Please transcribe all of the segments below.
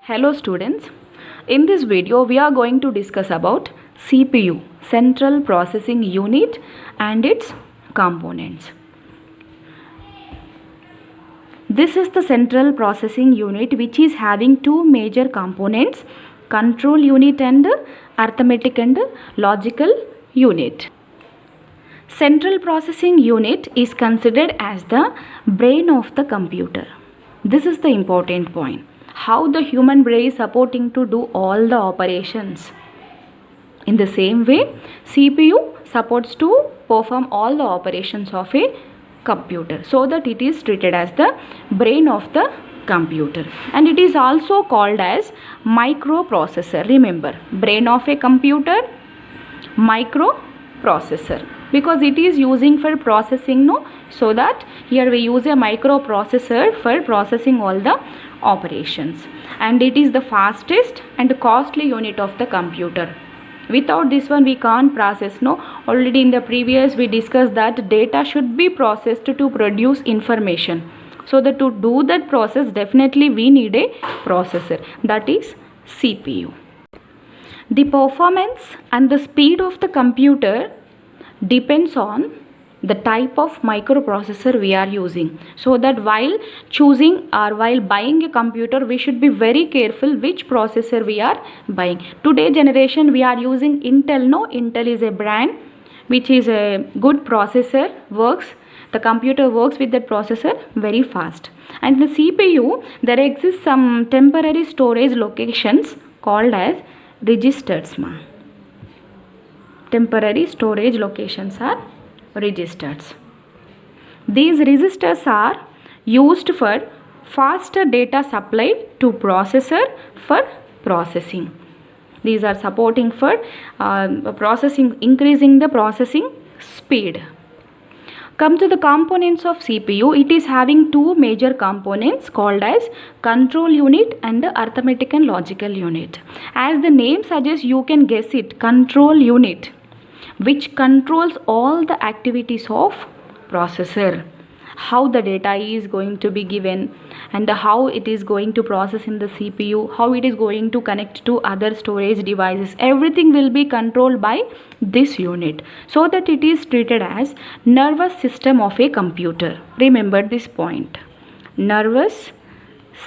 Hello students, in this video we are going to discuss about CPU, Central Processing Unit, and its components. This is the Central Processing Unit which is having two major components, Control Unit and Arithmetic and Logical Unit. Central Processing Unit is considered as the brain of the computer. This is the important point. How the human brain is supporting to do all the operations. In the same way, CPU supports to perform all the operations of a computer, so that it is treated as the brain of the computer, and it is also called as microprocessor. Remember, brain of a computer, microprocessor, because it is using for processing, no, so that here we use a microprocessor for processing all the operations, and it is the fastest and costly unit of the computer. Without this one we can't process, no. Already in the previous we discussed that data should be processed to produce information, so that to do that process definitely we need a processor, that is CPU. The performance and the speed of the computer depends on the type of microprocessor we are using, so that while choosing or while buying a computer we should be very careful which processor we are buying. Today generation we are using Intel, no. Intel is a brand which is a good processor, the computer works with that processor very fast. And the CPU, there exists some temporary storage locations called as registers. Temporary storage locations are registers. These registers are used for faster data supply to processor for processing. These are supporting for processing, increasing the processing speed. Come to the components of CPU. It is having two major components called as control unit and arithmetic and logical unit. As the name suggests, you can guess it, control unit, which controls all the activities of processor, how the data is going to be given and how it is going to process in the CPU, how it is going to connect to other storage devices. Everything will be controlled by this unit, so that it is treated as nervous system of a computer. Remember this point, nervous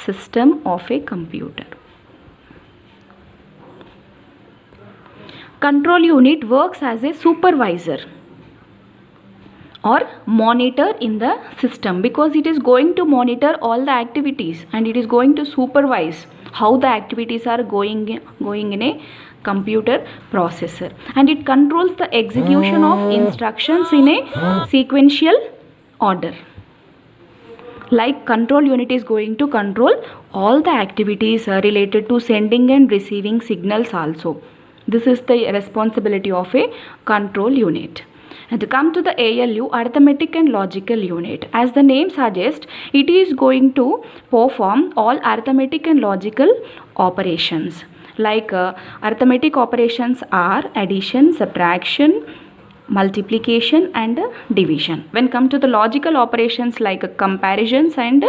system of a computer. Control unit works as a supervisor or monitor in the system, because it is going to monitor all the activities and it is going to supervise how the activities are going in a computer processor, and it controls the execution of instructions in a sequential order. Like control unit is going to control all the activities related to sending and receiving signals also. This is the responsibility of a control unit. And to come to the ALU, arithmetic and logical unit. As the name suggests, it is going to perform all arithmetic and logical operations. Like arithmetic operations are addition, subtraction, multiplication and division. When come to the logical operations like comparisons and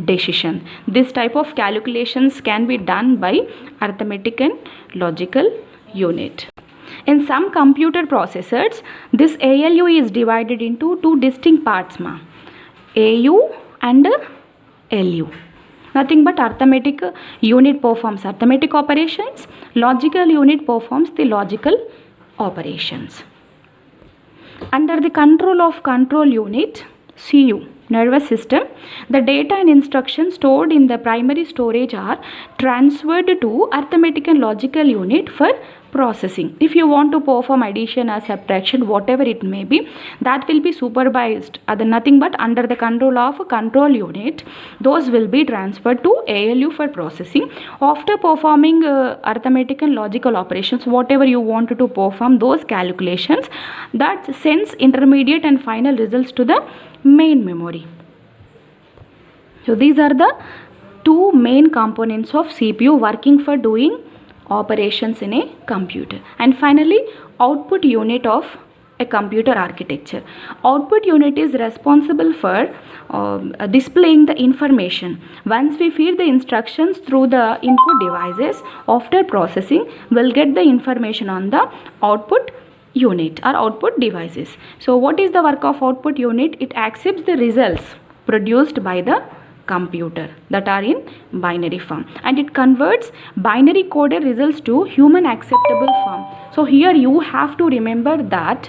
decision, this type of calculations can be done by arithmetic and logical unit. In some computer processors, this ALU is divided into two distinct parts, AU and LU. Nothing but arithmetic unit performs arithmetic operations, logical unit performs the logical operations. Under the control of control unit, CU, nervous system, the data and instructions stored in the primary storage are transferred to arithmetic and logical unit for processing. If you want to perform addition or subtraction, whatever it may be, that will be supervised, nothing but under the control of control unit. Those will be transferred to ALU for processing. After performing arithmetic and logical operations, whatever you want to perform, those calculations, that sends intermediate and final results to the main memory. So these are the two main components of CPU working for doing operations in a computer. And finally, output unit of a computer architecture. Output unit is responsible for displaying the information. Once we feed the instructions through the input devices, after processing, we'll get the information on the output unit or output devices. So what is the work of output unit? It accepts the results produced by the computer that are in binary form, and it converts binary coded results to human acceptable form. So here you have to remember that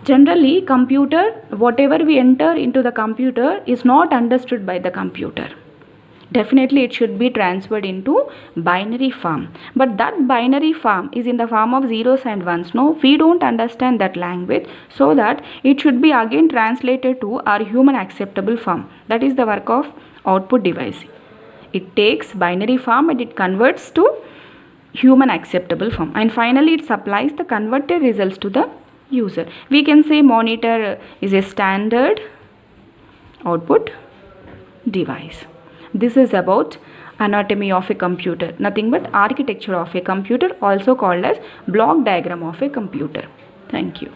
generally computer, whatever we enter into the computer is not understood by the computer. Definitely it should be transferred into binary form, but that binary form is in the form of zeros and ones. No, we don't understand that language, so that it should be again translated to our human acceptable form. That is the work of output device. It takes binary form and it converts to human acceptable form, and finally it supplies the converted results to the user. We can say monitor is a standard output device. This is about anatomy of a computer, nothing but architecture of a computer, also called as block diagram of a computer. Thank you.